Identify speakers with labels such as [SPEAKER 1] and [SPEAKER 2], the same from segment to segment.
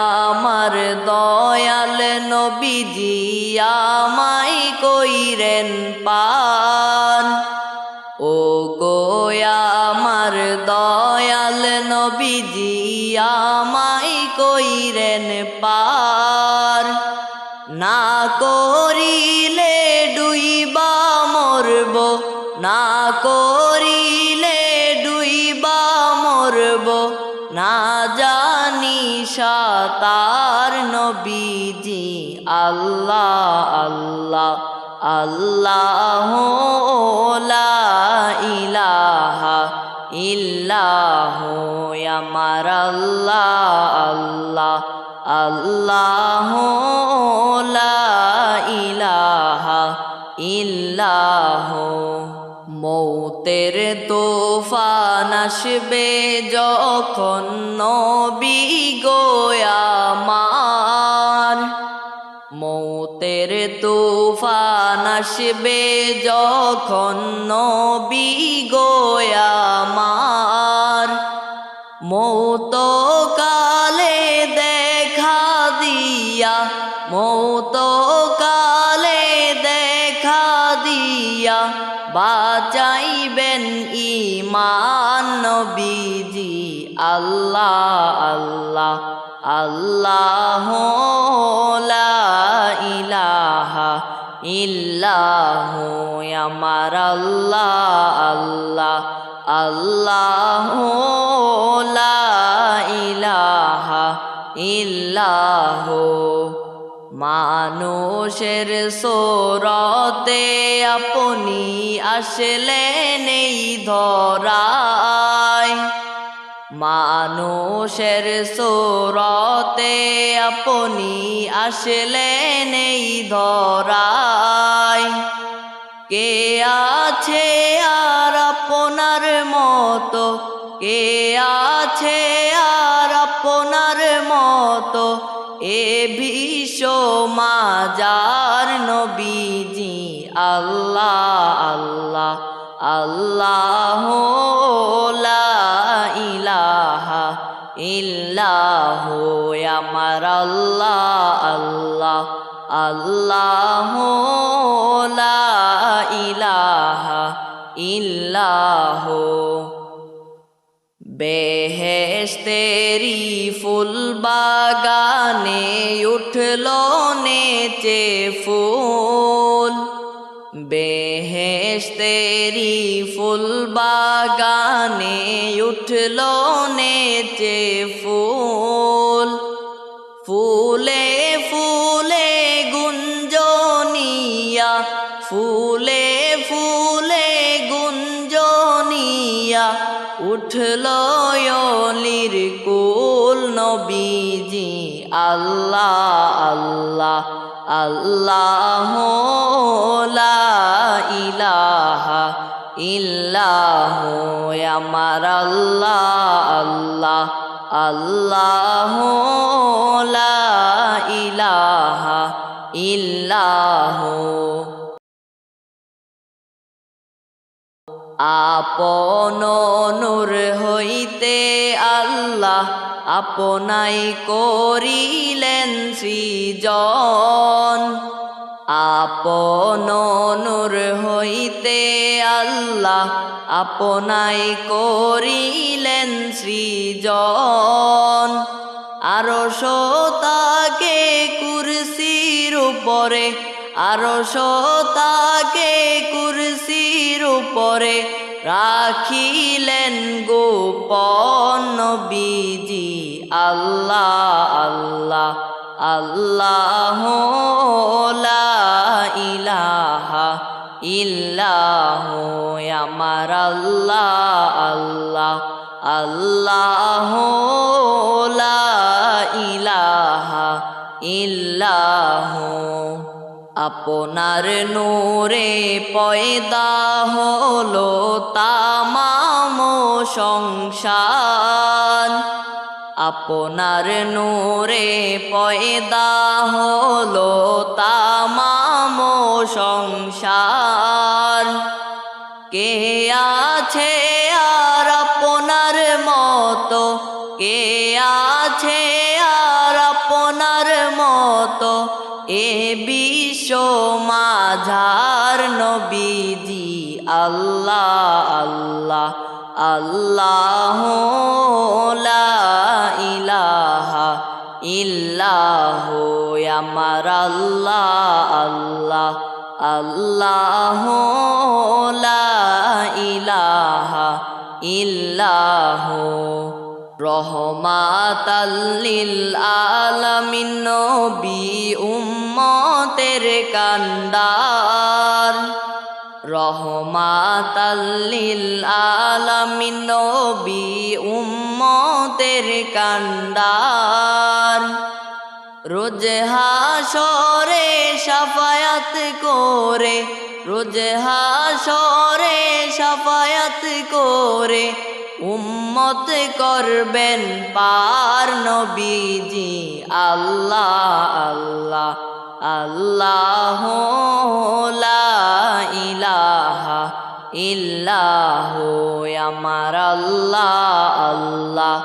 [SPEAKER 1] আমার দয়াল নবীজি আমায় কইরেন পান। ও গো আমার দয়াল নবীজি আমায় কইরেন পার। না করিলে ডুইবা মরব, না করিলে ডুইবা মরব, না জানি সাতার নবীজি আল্লাহ আল্লাহ আল্লাহ লা ইলাহা ইল্লাহ আমার আল্লাহ আল্লাহ আল্লাহ লা ইলাহা ইল্লাহ। মৌতের তুফান আসবে যখন নবী গো আমার, মৌতের তুফান আসবে যখন নবী গো আমার। মৌত কালে দেখা দিয়া, মৌত কালে দেখা দিয়া বাঁচাইবেন ঈমান নবীজি আল্লাহ আল্লাহ আল্লাহ লা ইলাহা ইল্লাহ আমার আল্লাহ আল্লাহ আল্লাহ লা ইলাহা ইল্লাহ। মানুষের সোরতে আপনি আসলেন এই ধরায়, মানুষের সোরতে আপনি আসলেন এই ধরায়। কে আছে আর আপনার মতো, কে আছে আর আপনার মতো এ বিশ্ব মাজার নবীজি আল্লাহ আল্লাহ আল্লাহ লা ইলাহা ইল্লাহ আমার আল্লাহ আল্লাহ আল্লাহ লা ইলাহা ইল্লাহ। বেহেশতেরি ফুল বাগানে উঠলো নেচে ফুল, বেহেশতেরি ফুল বাগানে উঠলো নেচে ফুল। ফুলে ফুলে গুঞ্জনিয়া, ফুলে ফুলে গুঞ্জনিয়া উঠলো অলির কুল নবীজি আল্লাহ আল্লাহ আল্লাহ লা ইলাহা ইল্লাহ আমার আল্লাহ আল্লাহ আল্লাহ লা ইলাহা ইল্লাহ। আপন নূর হইতে আল্লাহ আপনাই করিলেন সৃজন, আপন নূর হইতে আল্লাহ আপনাই করিলেন সৃজন। আরশ তাকে কুরসির উপরে, আরশ তাকে কুরসির উপরে রাখিলেন গোপন নবীজি আল্লাহ আল্লাহ আল্লাহ লা ইলাহা ইল্লাহ আমার আল্লাহ আল্লাহ আল্লাহ লা ইলাহা ইল্লাহ। আপনার নূরে পয়দা হলো তামাম সংসার, আপনার নূরে পয়দা হলো তামাম সংসার। কে আছে আর আপনার মতো, কে আছে আর আপনার মতো এ বিশ্ব মাঝার নবীজি আল্লাহ আল্লাহ আল্লাহ লা ইলাহা ইল্লাহ আমার আল্লাহ আল্লাহ আল্লাহ লা ইলাহা ইল্লাহ রহমাতাল লিল আলামিন নবী উম্মতের কান্ডার রহমাতাল লিল আলামিন নবী উম্মতের কান্ডার রোজ হাশরে শাফায়াত করে রোজ হাশরে শাফায়াত করে উম্মত করবেন পার নবীজি আল্লাহ আল্লাহ আল্লাহ লা ইলাহা ইল্লাহ আমার আল্লাহ আল্লাহ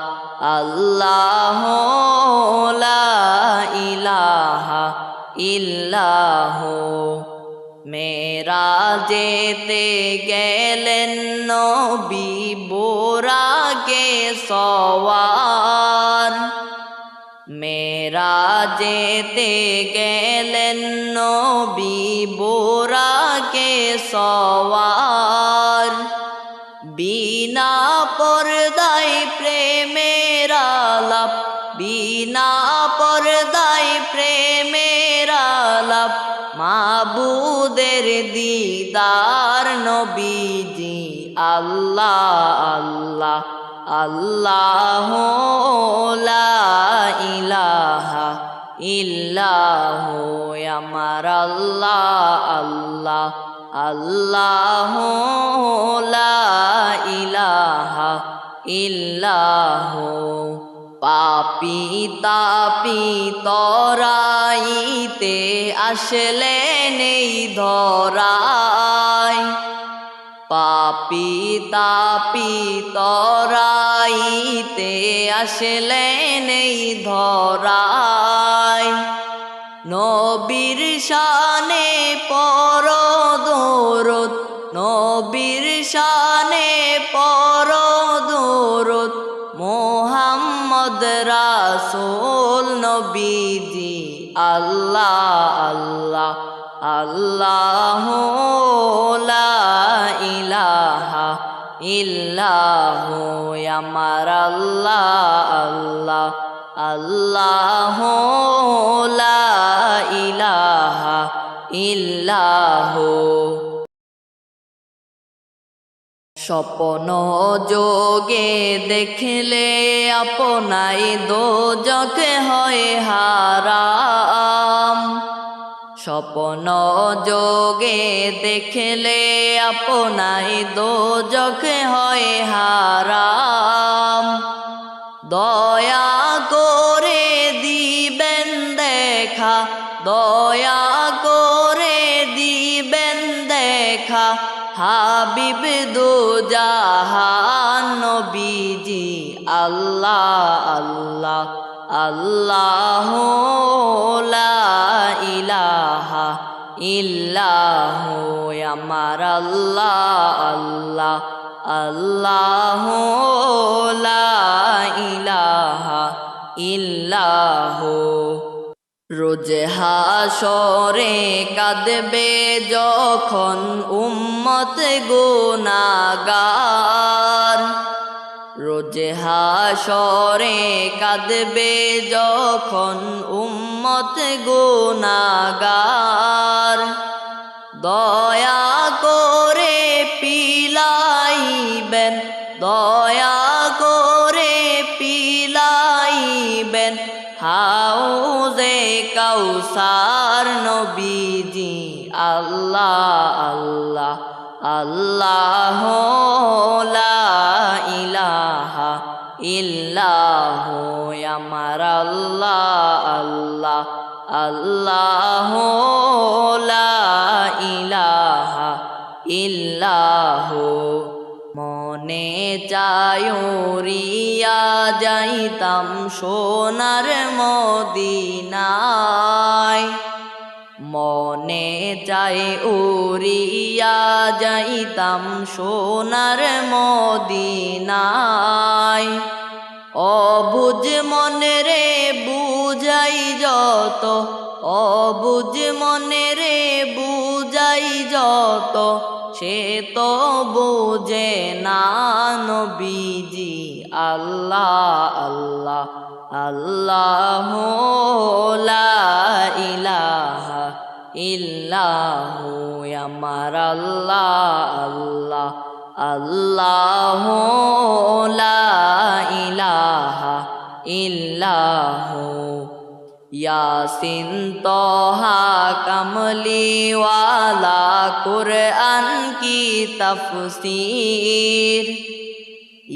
[SPEAKER 1] আল্লাহ লা ইলাহা ইল্লাহ মেরাজেতে গেলেন নবী বোরাকে সওয়ার মেরাজেতে গেলেন নবী বোরাকে সওয়ার বিনা পর্দায় প্রেমের আলাপ বিনা পর্দায় প্রেমের আলাপ মাবুদের দিদার নবীজি আল্লাহ আল্লাহ আল্লাহ লা ইলাহা ইল্লাহ আমার আল্লাহ আল্লাহ আল্লাহ লা ইলাহা ইল্লাহ পাপী তাপী তরাইতে আসলেন এই ধরায় পাপী তাপী তরাইতে আসলেন এই ধরায় নবীর শানে পর দরুদ নবীর শানে পর দরুদ মোহাম্মদ রাসূল নবীজি আল্লাহ আল্লাহ আল্লাহ লা ইলাহা ইল্লাহ আমার আল্লাহ আল্লাহ আল্লাহ লা ইলাহা ইল্লাহ স্বপ্ন যোগে দেখলে আপনাই দোজখ হয় হারাম স্বপ্ন যোগে দেখলে আপনাই দোজখ হয় হারাম দয়া করে দিবেন দেখা দয়া করে দিবেন দেখা হাবিব দু জাহান নবীজি আল্লাহ আল্লাহ আল্লাহ লা ইলাহা ইল্লাহ আমার আল্লাহ আল্লাহ আল্লাহ লা ইলাহা ইল্লাহ রোজ হাশরে কাঁদবে যখন উম্মত গুনাহগার রোজ হাশরে কাঁদবে যখন উম্মত গুনাহগার দয়া করে পিলাইবেন দয়া করে পিলাইবেন হাউজে কাউসার নবীজি আল্লাহ আল্লাহ আল্লাহ লা ইলাহা ইল্লাহ আমার আল্লাহ আল্লাহ আল্লাহ লা ইলাহা ইল্লাহ মনে চায় উড়িয়া যাইতাম সোনার মদিনায়, মনে চায় উড়িয়া যাইতাম সোনার মদিনায়। অবুঝ মনে রে বুঝাই যত, অবুঝ মনে রে বুঝাই যত, সে তো বোঝে না নবীজি। আল্লাহ আল্লাহ আল্লাহ লা ইলাহা ইল্লাহু আমার আল্লাহ আল্লাহ আল্লাহ লা ইলাহা ইল্লাহু। ইয়াসিন তোহা কামলিওয়ালা কুরআন কি তফসীর,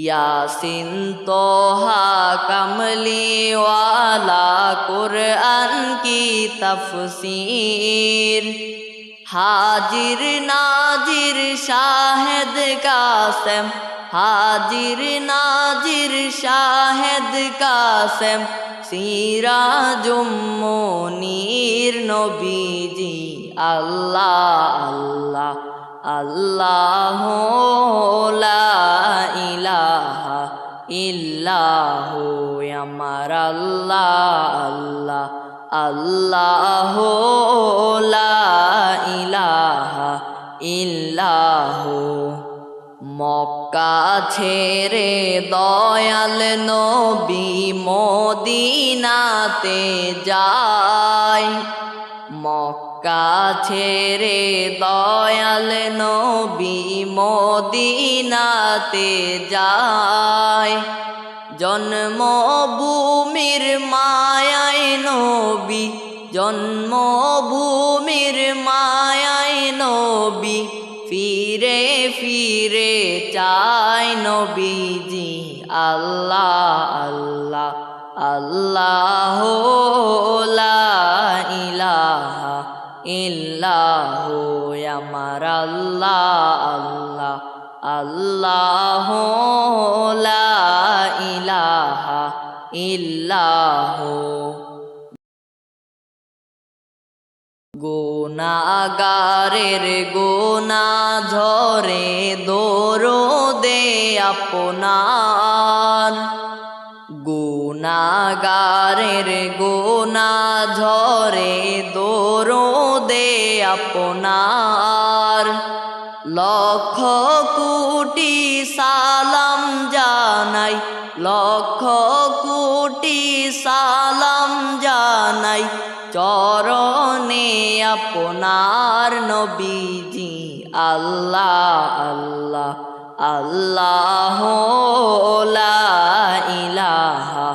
[SPEAKER 1] ইয়াসিন তোহা কামলিওয়ালা কুরআন কি তফসীর। হাজির নাজির শাহেদ কাসেম, হাজির নাজির শাহেদ কাসেম, সিরাজুম মুনীর নবীজি। আল্লাহ আল্লাহ আল্লাহ লা ইলাহা ইল্লাহু আমার আল্লাহ আল্লাহ আল্লাহ লা ইলাহা ইল্লাহু। মক্কা ছেড়ে দয়াল নবী মদিনাতে যায়, মক্কা ছেড়ে দয়াল নবী মদিনাতে যায়। জন্মভূমির মায়ায় নবী, জন্মভূমির মায়ায় নবী, ফিরে ফিরে চায় নবীজি। আল্লাহ আল্লাহ আল্লাহ লা ইলাহা ইল্লাহু আমার আল্লাহ আল্লাহ আল্লাহ লা ইলাহা ইল্লাহু। গুনাগারের গুনা ঝরে দরদে আপনার, গুনাগারের গুনা ঝরে দরদে আপনার। লক্ষ কোটি সালাম জানাই, লক্ষ কোটি সালাম জানাই চরণে আপনার নবীজি। আল্লাহ আল্লাহ আল্লাহ লা ইলাহা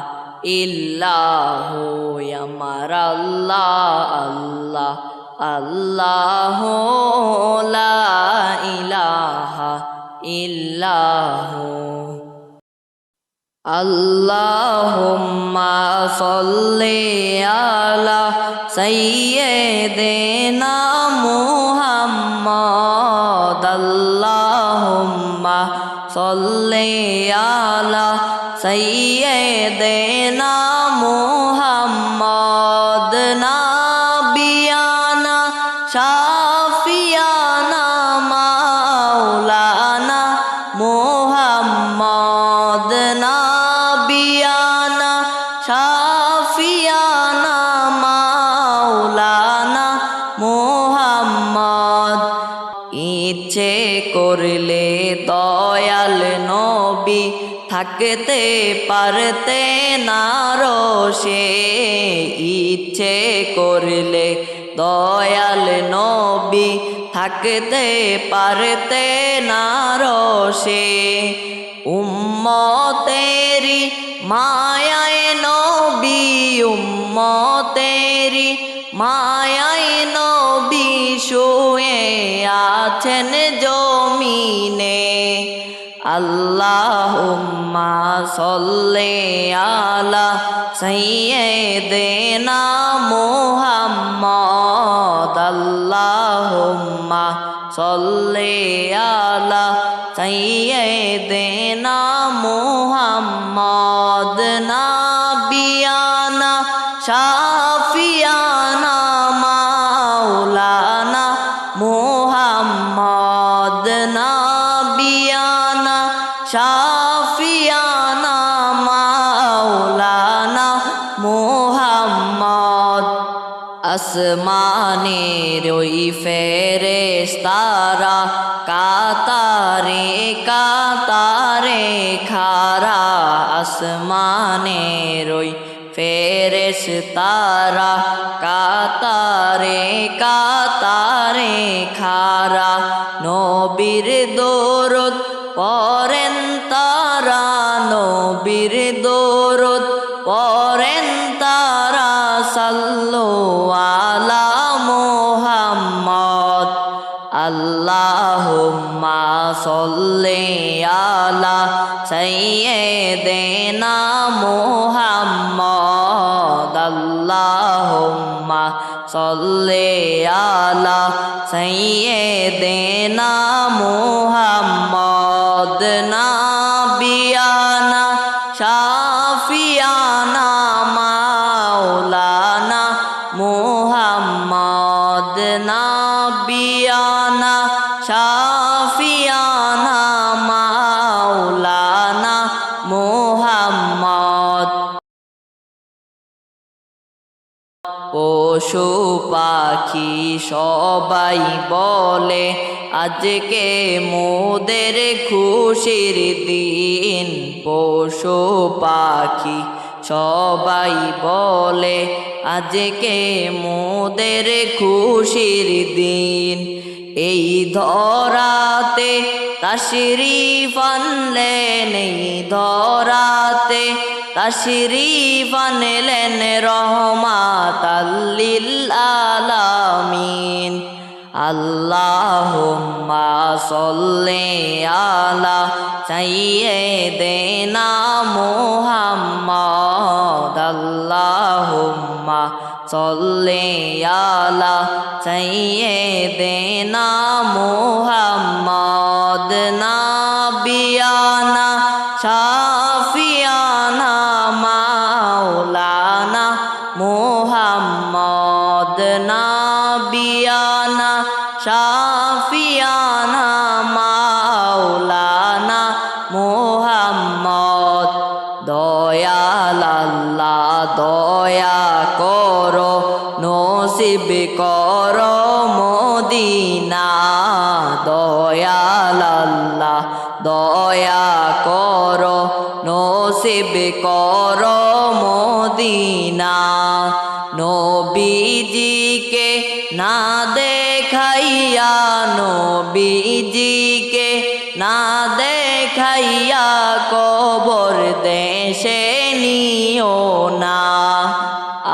[SPEAKER 1] ইল্লাহু আমার আল্লাহ আল্লাহ আল্লাহ লা ইলাহা ইল্লাহু। আল্লাহুম্মা সাল্লি আলা সাইয়্যিদিনা মুহাম্মদ, আল্লাহুম্মা সাল্লি আলা সাইয়্যিদিনা মুহাম্মদ। নাবিয়ানা শাফিয়ানা মাওলানা মুহাম্মদ, নাবিয়ানা শাফিয়ানা মাওলানা মুহাম্মদ। ইচ্ছে করলে দয়াল নবী থাকতে পারতে না রোষে, ইচ্ছে করলে দয়াল নবী থাকতে পারতে না রোষে। উম্মতেরি মায়ায় নবী, উম্মতেরি মায়ায় নবী শুয়ে আছেন জমিনে। আল্লাহুম্মা সাল্লি আলা সাইয়্যিদিনা মুহাম্মদ, আল্লাহুম্মা সাল্লি আলা سيدنا محمد نبينا شافينا مولانا محمد نبينا شافينا مولانا محمد আসমানের ওই ফেরেশতারা কাতারে কাতারে খারা আসমানের ওই ফেরেশতারা কাতারে কাতারে খারা নবীর দরুদ পড়েন তারা নবীর দরুদ পড়েন তারা সাল্লু আলা মুহাম্মদ আল্লাহুম্মা সাল্লি আলা সাইয়্যিদিনা মুহাম্মদ আল্লাহুম্মা সাল্লি আলা সাইয়্যিদিনা মুহাম্মদ নাবিয়ানা শাফিয়ানা মাওলানা মুহাম্মদ নাবিয়ানা শাফিয়ানা মাওলানা মুহাম্মদ পশু পাখি সবাই বলে আজকে মোদের খুশির দিন পশু পাখি সবাই বলে আজকে মোদের খুশির দিন এই ধরাতে তাশরীফ আনলেন এই ধরাতে তাশরীফ আনলেন রহমাতাল লিল আলামিন আল্লাহুম্মা সাল্লি আলা সাইয়্যিদিনা মুহাম্মদ আল্লাহুম্মা সাল্লি আলা সাইয়্যিদিনা মুহাম্মদ নাবিয়ানা শাফিয়ানা মাওলানা মুহাম্মদ নাবিয়ানা শাফিয়ানা মাওলানা মুহাম্মদ দয়াল আল্লাহ দয়া করো নসিব করো মদিনা দয়াল আল্লাহ দয়া করো নসিব করো মদিনা নবীজিকে না দেখাইয়া নবীজিকে না দেখাইয়া কবর দেশে নিও না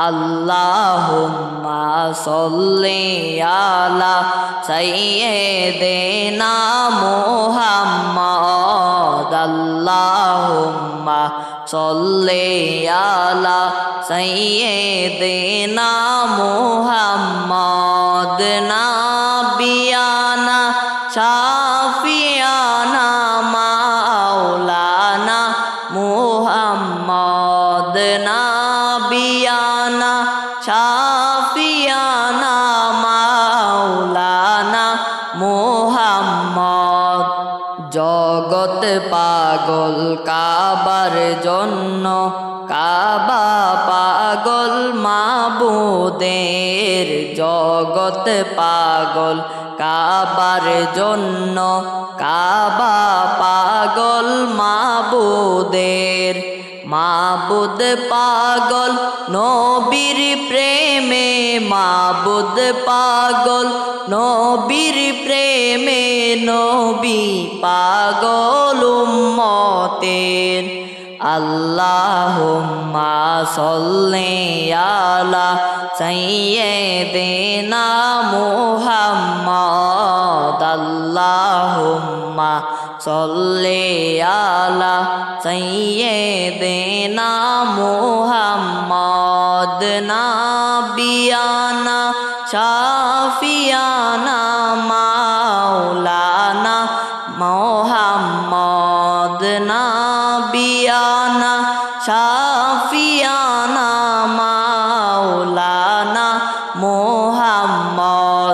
[SPEAKER 1] আল্লাহুম্মা সাল্লি আলা সাইয়্যিদিনা মুহাম্মদ আল্লাহুম্মা সাল্লি আলা সাইয়্যিদিনা মুহাম্মদ নাবিয়ানা শাফিয়ানা মাওলানা মুহাম্মদ নাবিয়ানা শাফিয়ানা মাওলানা মুহাম্মদ জগৎ পাগল কাবার জন্য কাবা পাগল মাবুদের জগৎ পাগল কাবার জন্য কাবা পাগল মাবুদের মাবুদ পাগল নবীর প্রেমে মাবুদ পাগল নবীর প্রেমে নবী পাগল উম্মতের আল্লাহুম্মা সাল্লি আলা সাইয়্যিদিনা মুহাম্মদ আল্লাহুম্মা সাল্লি আলা সাইয়্যিদিনা মুহাম্মদ নাবিয়ানা শাফিয়ানা মাওলানা মুহাম্মদ মুহাম্মদ